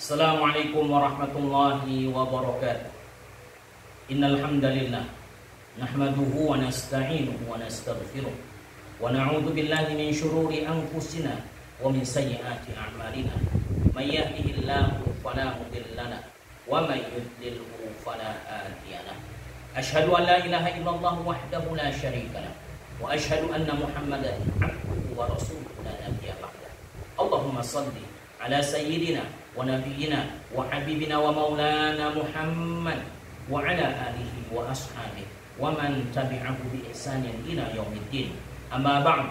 Assalamualaikum warahmatullahi wabarakatuh. Innal hamdalillah nahmaduhu wa nasta'inuhu wa nastaghfiruh wa na'udzu billahi min shururi anfusina wa min sayyiati a'malina. May yahdihillahu fala mudilla lahu wa may yudlilhu fala hadiya lahu. Asyhadu an la ilaha illallah wahdahu la syarika lahu wa asyhadu anna Muhammadan 'abduhu wa rasuluhu la nabiyya ba'dahu. Allahumma shalli ala sayyidina wa nabiyyina wa habibina wa maulana Muhammad wa ala alihi wa ashabihi wa man tabi'ahu bi ihsanin ila yaumiddin. Amma ba'd.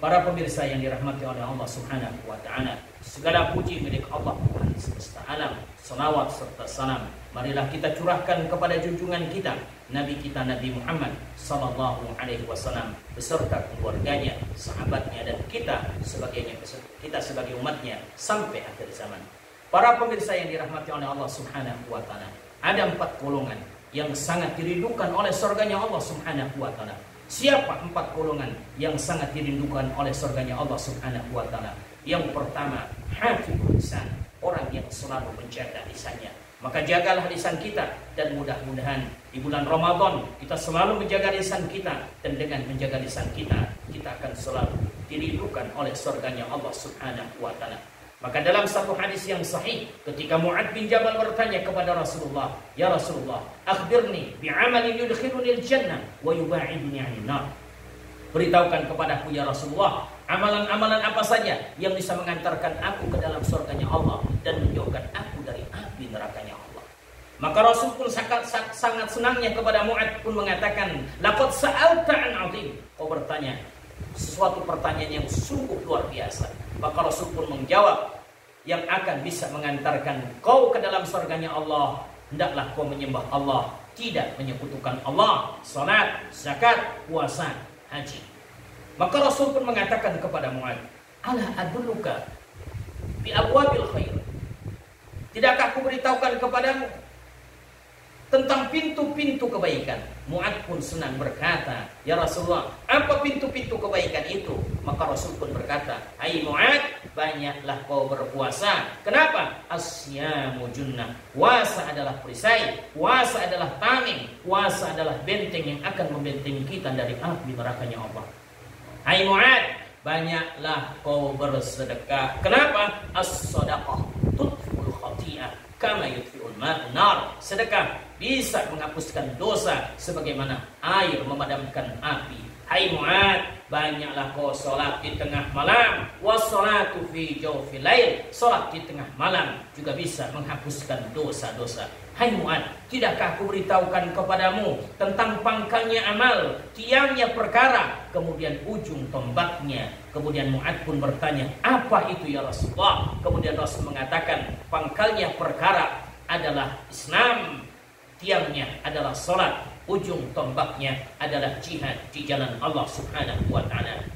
Para pemirsa yang dirahmati oleh Allah Subhanahu wa taala, segala puji milik Allah Tuhan semesta alam. Salawat serta salam marilah kita curahkan kepada junjungan kita, Nabi kita Nabi Muhammad sallallahu alaihi wasallam beserta keluarganya, sahabatnya dan kita sebagai umatnya sampai akhir zaman. Para pemirsa yang dirahmati oleh Allah Subhanahu wa taala, ada 4 golongan yang sangat dirindukan oleh surganya Allah Subhanahu wa taala. Siapa 4 golongan yang sangat dirindukan oleh surganya Allah Subhanahu wa taala? Yang pertama, hafizul lisan, orang yang selalu menjaga lisannya. Maka jagalah lisan kita, dan mudah-mudahan di bulan Ramadan kita selalu menjaga lisan kita, dan dengan menjaga lisan kita, kita akan selalu dirindukan oleh surganya Allah Subhanahu wa taala. Maka dalam satu hadis yang sahih, ketika Mu'ad bin Jabal bertanya kepada Rasulullah, "Ya Rasulullah, akhbirni bi'amalin yudkhiluni al-jannah wa yuba'iduni 'anil nar." Beritahukan kepadaku ya Rasulullah, amalan-amalan apa saja yang bisa mengantarkan aku ke dalam surganya Allah dan menjauhkan aku dari api nerakanya Allah. Maka Rasul pun sangat senangnya kepada Mu'ad pun mengatakan, "Laqad sa'alta 'an 'azim." Kau bertanya sesuatu pertanyaan yang sungguh luar biasa. Maka Rasul pun menjawab, yang akan bisa mengantarkan kau ke dalam surganya Allah, hendaklah kau menyembah Allah, tidak menyekutukan Allah, salat, zakat, puasa, haji. Maka Rasul pun mengatakan kepada Mu'ad, "Ala adulluka bi abwabil khair." Tidakkah aku beritahukan kepadamu tentang pintu-pintu kebaikan? Mu'ad pun senang berkata, "Ya Rasulullah, apa pintu-pintu kebaikan itu?" Maka Rasul pun berkata, "Hai Mu'ad, banyaklah kau berpuasa." Kenapa? Asyamu junnah. Puasa adalah perisai, puasa adalah tameng, puasa adalah benteng yang akan membentengi kita dari api nerakanya Allah. Hai Mu'ad, banyaklah kau bersedekah. Kenapa? As-sadaqah tudful khati'ah kama yudfi'ul ma'un nar. Sedekah bisa menghapuskan dosa sebagaimana air memadamkan api. Hai Mu'ad, banyaklah kau sholat di tengah malam. Wassalatu fi jawfil lail. Sholat di tengah malam juga bisa menghapuskan dosa-dosa. Hai Mu'ad, tidakkah aku beritahukan kepadamu tentang pangkalnya amal, tiangnya perkara, kemudian ujung tombaknya? Kemudian Mu'ad pun bertanya, "Apa itu ya Rasulullah?" Kemudian Rasul mengatakan, pangkalnya perkara adalah Islam, tiangnya adalah sholat, ujung tombaknya adalah jihad di jalan Allah Subhanahu wa ta'ala.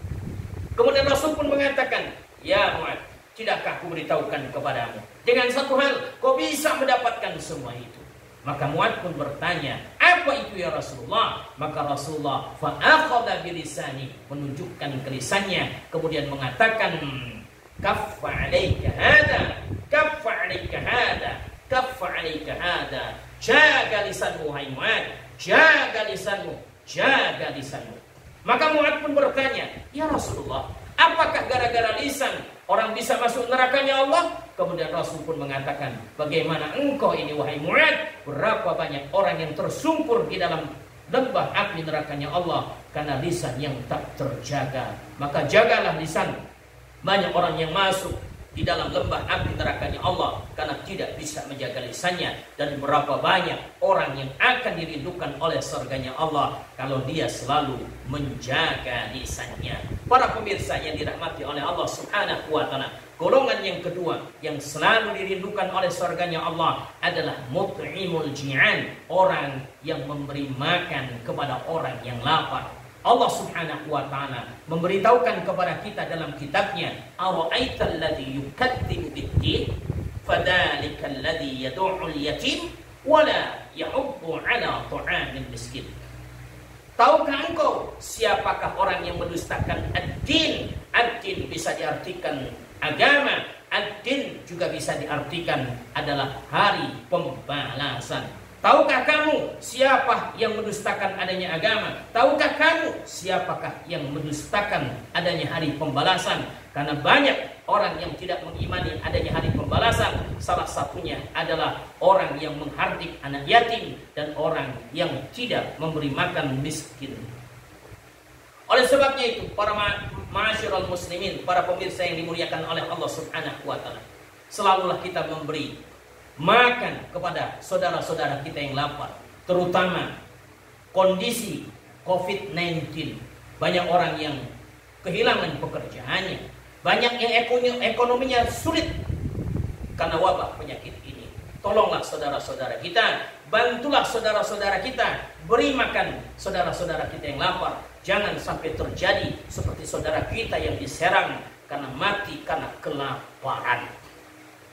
Kemudian Rasul pun mengatakan, "Ya Mu'ad, tidakkah aku beritahukan kepadamu dengan satu hal kau bisa mendapatkan semua itu?" Maka Mu'ad pun bertanya, "Apa itu ya Rasulullah?" Maka Rasulullah fa'akhadha bilisani, menunjukkan ke lisannya, kemudian mengatakan, "Kaffa 'alaika hada, kaffa 'alaika hada, kaffa 'alaika hada." Jaga lisanmu hai Mu'ad, jaga lisanmu, jaga lisanmu. Maka Mu'ad pun bertanya, "Ya Rasulullah, apakah gara-gara lisan orang bisa masuk nerakanya Allah?" Kemudian Rasul pun mengatakan, "Bagaimana engkau ini wahai Mu'ad? Berapa banyak orang yang tersungkur di dalam lembah api nerakanya Allah karena lisan yang tak terjaga. Maka jagalah lisan. Banyak orang yang masuk di dalam lembah api nerakanya Allah karena tidak bisa menjaga lisannya, dan berapa banyak orang yang akan dirindukan oleh surganya Allah kalau dia selalu menjaga lisannya." Para pemirsa yang dirahmati oleh Allah Subhanahu wa taala, golongan yang kedua yang selalu dirindukan oleh surganya Allah adalah mut'imul ji'an, orang yang memberi makan kepada orang yang lapar. Allah Subhanahu wa ta'ala memberitahukan kepada kita dalam kitabnya, "Ara'aital ladzi yukadzibu bid-din, fadzalikal ladzi yad'ul yatim wa la yahuddu 'ala ta'amil miskin." Tahukah engkau siapakah orang yang mendustakan ad-din? Ad-din bisa diartikan agama, ad-din juga juga bisa diartikan adalah hari pembalasan. Tahukah kamu siapa yang mendustakan adanya agama? Tahukah kamu siapakah yang mendustakan adanya hari pembalasan? Karena banyak orang yang tidak mengimani adanya hari pembalasan. Salah satunya adalah orang yang menghardik anak yatim dan orang yang tidak memberi makan miskin. Oleh sebabnya itu, para ma'asyiral muslimin, para pemirsa yang dimuliakan oleh Allah Subhanahu wa taala, selalulah kita memberi makan kepada saudara-saudara kita yang lapar, terutama kondisi COVID-19. Banyak orang yang kehilangan pekerjaannya, banyak yang ekonominya sulit karena wabah penyakit ini. Tolonglah saudara-saudara kita, bantulah saudara-saudara kita, beri makan saudara-saudara kita yang lapar. Jangan sampai terjadi seperti saudara kita yang diserang karena mati karena kelaparan.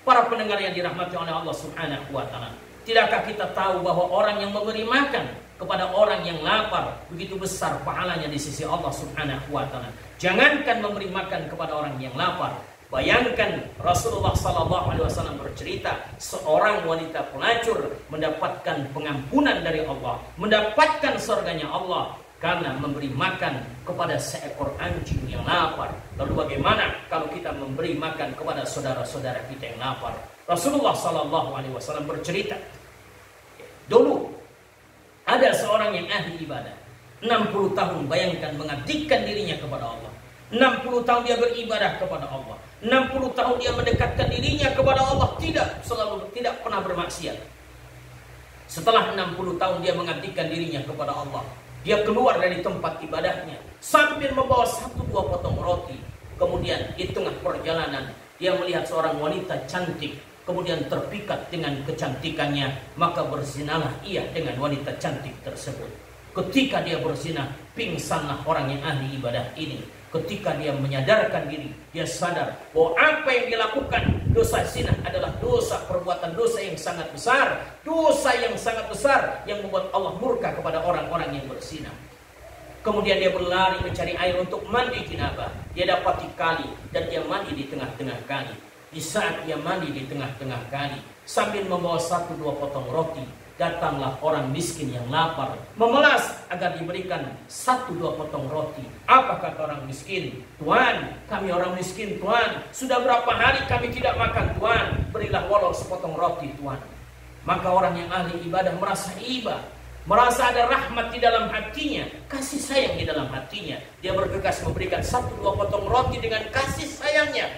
Para pendengar yang dirahmati oleh Allah Subhanahu wa taala, tidakkah kita tahu bahwa orang yang memberi makan kepada orang yang lapar begitu besar pahalanya di sisi Allah Subhanahu wa taala? Jangankan memberi makan kepada orang yang lapar, bayangkan Rasulullah sallallahu alaihi wasallam bercerita, seorang wanita pelacur mendapatkan pengampunan dari Allah, mendapatkan surganya Allah karena memberi makan kepada seekor anjing yang lapar. Lalu bagaimana kalau kita memberi makan kepada saudara-saudara kita yang lapar? Rasulullah sallallahu alaihi wasallam bercerita, dulu ada seorang yang ahli ibadah, 60 tahun, bayangkan, mengabdikan dirinya kepada Allah. 60 tahun dia beribadah kepada Allah, 60 tahun dia mendekatkan dirinya kepada Allah, tidak pernah bermaksiat. Setelah 60 tahun dia mengabdikan dirinya kepada Allah, dia keluar dari tempat ibadahnya sambil membawa 1-2 potong roti. Kemudian di tengah perjalanan dia melihat seorang wanita cantik, kemudian terpikat dengan kecantikannya, maka berzinalah ia dengan wanita cantik tersebut. Ketika dia berzina, pingsanlah orang yang ahli ibadah ini. Ketika dia menyadarkan diri, dia sadar bahwa apa yang dilakukan, dosa zina, adalah dosa, perbuatan dosa yang sangat besar. Dosa yang sangat besar yang membuat Allah murka kepada orang-orang yang berzina. Kemudian dia berlari mencari air untuk mandi janabah. Dia dapati kali dan dia mandi di tengah-tengah kali. Di saat dia mandi di tengah-tengah kali, sambil membawa 1-2 potong roti, datanglah orang miskin yang lapar, memelas agar diberikan 1-2 potong roti. Apa kata orang miskin? Tuan, kami orang miskin, Tuan. Sudah berapa hari kami tidak makan, Tuan. Berilah walau sepotong roti, Tuan. Maka orang yang ahli ibadah merasa iba, merasa ada rahmat di dalam hatinya, kasih sayang di dalam hatinya. Dia bergegas memberikan 1-2 potong roti dengan kasih sayangnya.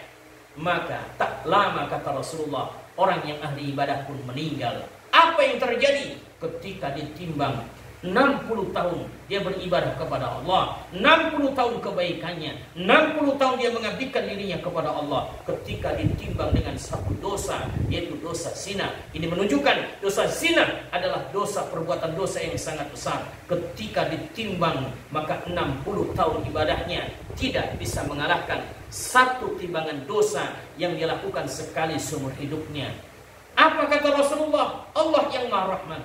Maka tak lama, kata Rasulullah, orang yang ahli ibadah pun meninggal. Apa yang terjadi ketika ditimbang 60 tahun dia beribadah kepada Allah, 60 tahun kebaikannya, 60 tahun dia mengabdikan dirinya kepada Allah, ketika ditimbang dengan satu dosa, yaitu dosa zina. Ini menunjukkan dosa zina adalah dosa, perbuatan dosa yang sangat besar. Ketika ditimbang, maka 60 tahun ibadahnya tidak bisa mengalahkan satu timbangan dosa yang dilakukan sekali seumur hidupnya. Apa kata Rasulullah? Allah yang Maha Rahman,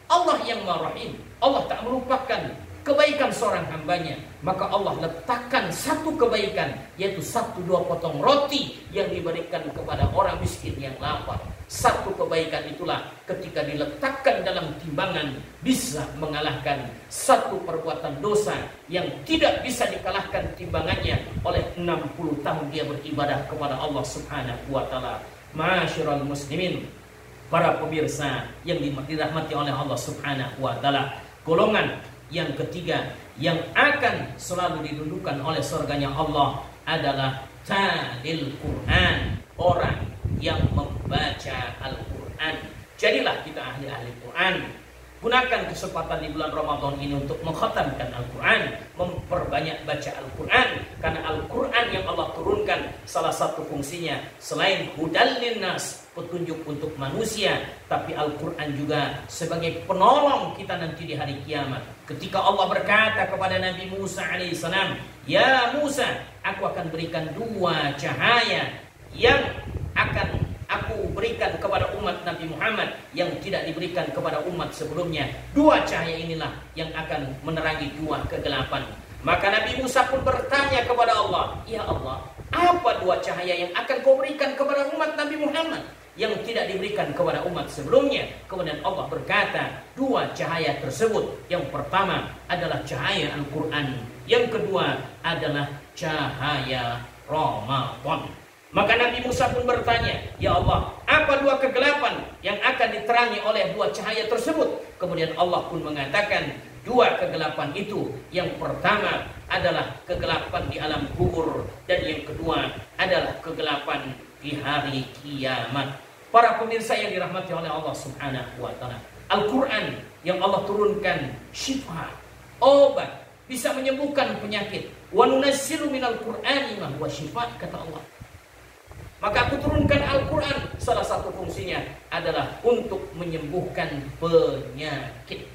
Allah yang Maha Rahim. Allah tak melupakan kebaikan seorang hambanya. Maka Allah letakkan satu kebaikan, yaitu 1-2 potong roti yang diberikan kepada orang miskin yang lapar. Satu kebaikan itulah ketika diletakkan dalam timbangan bisa mengalahkan satu perbuatan dosa yang tidak bisa dikalahkan timbangannya oleh 60 tahun dia beribadah kepada Allah Subhanahu wa taala. Ma'asyiral muslimin, para pemirsa yang dirahmati oleh Allah Subhanahu wa taala, golongan yang ketiga yang akan selalu didudukan oleh surganya Allah adalah talil Quran, orang yang membaca Al-Quran. Jadilah kita ahli-ahli Quran. Gunakan kesempatan di bulan Ramadan ini untuk mengkhatamkan Al-Quran, memperbanyak baca Al-Quran, karena Al-Quran yang Allah turunkan salah satu fungsinya selain hudal linnas, petunjuk untuk manusia, tapi Al-Quran juga sebagai penolong kita nanti di hari kiamat. Ketika Allah berkata kepada Nabi Musa alaihissalam, "Ya Musa, aku akan berikan 2 cahaya yang akan aku berikan kepada umat Nabi Muhammad yang tidak diberikan kepada umat sebelumnya. 2 cahaya inilah yang akan menerangi 2 kegelapan." Maka Nabi Musa pun bertanya kepada Allah, "Ya Allah, apa 2 cahaya yang akan kau berikan kepada umat Nabi Muhammad yang tidak diberikan kepada umat sebelumnya. Kemudian Allah berkata, dua cahaya tersebut, yang pertama adalah cahaya Al-Quran, yang kedua adalah cahaya Ramadan. Maka Nabi Musa pun bertanya, ya Allah, apa dua kegelapan yang akan diterangi oleh dua cahaya tersebut? Kemudian Allah pun mengatakan, dua kegelapan itu, yang pertama adalah kegelapan di alam kubur, dan yang kedua adalah kegelapan di hari kiamat. Para pemirsa yang dirahmati oleh Allah Subhanahu wa taala, Al-Qur'an yang Allah turunkan syifa, obat, bisa menyembuhkan penyakit. Wa nunazzilu minal Qur'ani ma huwa syifa, kata Allah. Maka aku turunkan Al-Qur'an, salah satu fungsinya adalah untuk menyembuhkan penyakit.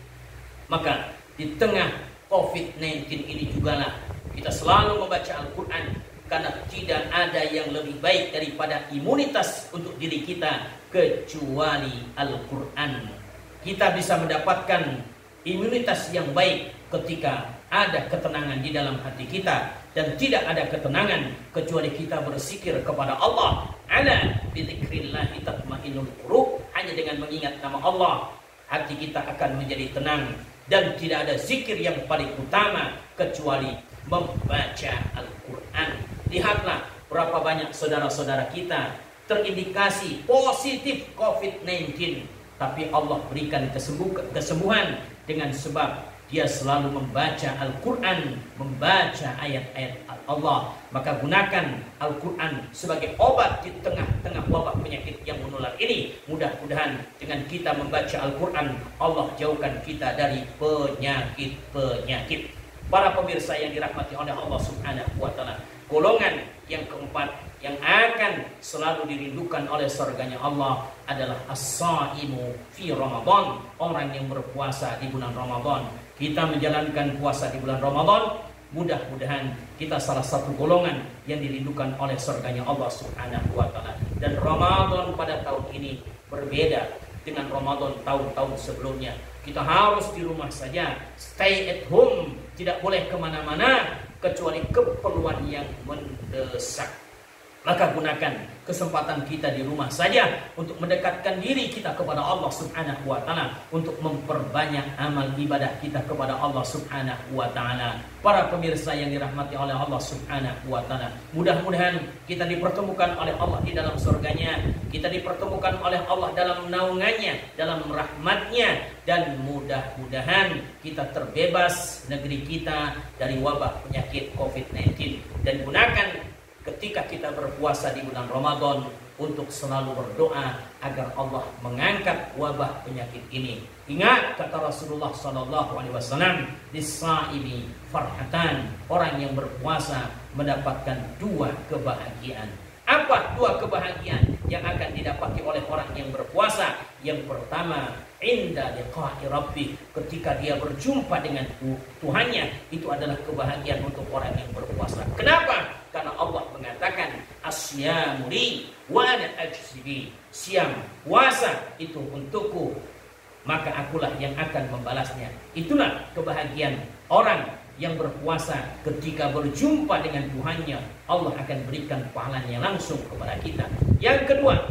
Maka di tengah COVID-19 ini jugalah kita selalu membaca Al-Qur'an, karena tidak ada yang lebih baik daripada imunitas untuk diri kita kecuali Al-Quran. Kita bisa mendapatkan imunitas yang baik ketika ada ketenangan di dalam hati kita, dan tidak ada ketenangan kecuali kita berzikir kepada Allah. Ala bidzikrillahi tatma'innul qulub. Hanya dengan mengingat nama Allah, hati kita akan menjadi tenang, dan tidak ada zikir yang paling utama kecuali membaca Al-Quran. Lihatlah berapa banyak saudara-saudara kita terindikasi positif COVID-19, tapi Allah berikan kesembuhan dengan sebab dia selalu membaca Al-Quran, membaca ayat-ayat Allah. Maka gunakan Al-Quran sebagai obat di tengah-tengah wabah penyakit yang menular ini. Mudah-mudahan dengan kita membaca Al-Quran, Allah jauhkan kita dari penyakit-penyakit. Para pemirsa yang dirahmati oleh Allah Subhanahu wa taala, golongan yang keempat yang akan selalu dirindukan oleh surganya Allah adalah as-saimu fi Ramadan, orang yang berpuasa di bulan Ramadan. Kita menjalankan puasa di bulan Ramadan, mudah-mudahan kita salah satu golongan yang dirindukan oleh surganya Allah Subhanahu wa taala. Dan Ramadan pada tahun ini berbeda dengan Ramadan tahun-tahun sebelumnya. Kita harus di rumah saja, stay at home, tidak boleh kemana-mana kecuali keperluan yang mendesak. Maka gunakan kesempatan kita di rumah saja untuk mendekatkan diri kita kepada Allah Subhanahu wa taala, untuk memperbanyak amal ibadah kita kepada Allah Subhanahu wa taala. Para pemirsa yang dirahmati oleh Allah Subhanahu wa taala, mudah-mudahan kita dipertemukan oleh Allah di dalam surganya, kita dipertemukan oleh Allah dalam naungannya, dalam rahmatnya, dan mudah-mudahan kita terbebas negeri kita dari wabah penyakit COVID-19. Dan gunakan ketika kita berpuasa di bulan Ramadan untuk selalu berdoa agar Allah mengangkat wabah penyakit ini. Ingat kata Rasulullah SAW, lis-saimi farhatan, orang yang berpuasa mendapatkan dua kebahagiaan. Apa dua kebahagiaan yang akan didapati oleh orang yang berpuasa? Yang pertama, inda liqa'i rabbih, ketika dia berjumpa dengan Tuhannya, itu adalah kebahagiaan untuk orang yang berpuasa. Kenapa? Karena Allah mengatakan asyamu li wa ana ajzi, siam puasa itu untukku, maka akulah yang akan membalasnya. Itulah kebahagiaan orang yang berpuasa ketika berjumpa dengan Tuhannya. Allah akan berikan pahalanya langsung kepada kita. Yang kedua,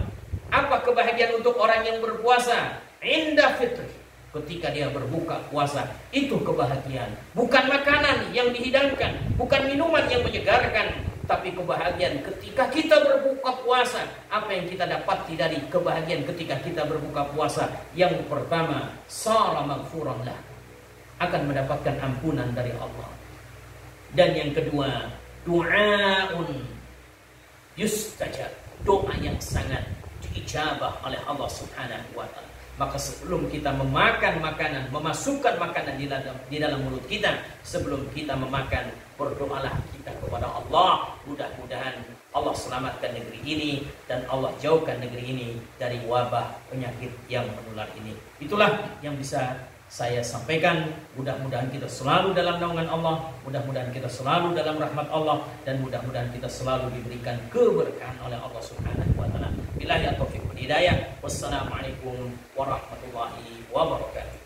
apa kebahagiaan untuk orang yang berpuasa? Indah fitri, ketika dia berbuka puasa, itu kebahagiaan. Bukan makanan yang dihidangkan, bukan minuman yang menyegarkan, tapi kebahagiaan ketika kita berbuka puasa. Apa yang kita dapati dari kebahagiaan ketika kita berbuka puasa? Yang pertama, sara maghfuran lah, akan mendapatkan ampunan dari Allah. Dan yang kedua, du'aun yustajab, doa yang sangat diijabah oleh Allah Subhanahu wa taala. Maka sebelum kita memakan makanan, memasukkan makanan di dalam mulut kita, sebelum kita memakan, berdoalah kita kepada Allah. Mudah-mudahan Allah selamatkan negeri ini dan Allah jauhkan negeri ini dari wabah penyakit yang menular ini. Itulah yang bisa saya sampaikan. Mudah-mudahan kita selalu dalam naungan Allah, mudah-mudahan kita selalu dalam rahmat Allah, dan mudah-mudahan kita selalu diberikan keberkahan oleh Allah Subhanahu wa taala. Billahi taufiq wal hidayah. Wassalamualaikum warahmatullahi wabarakatuh.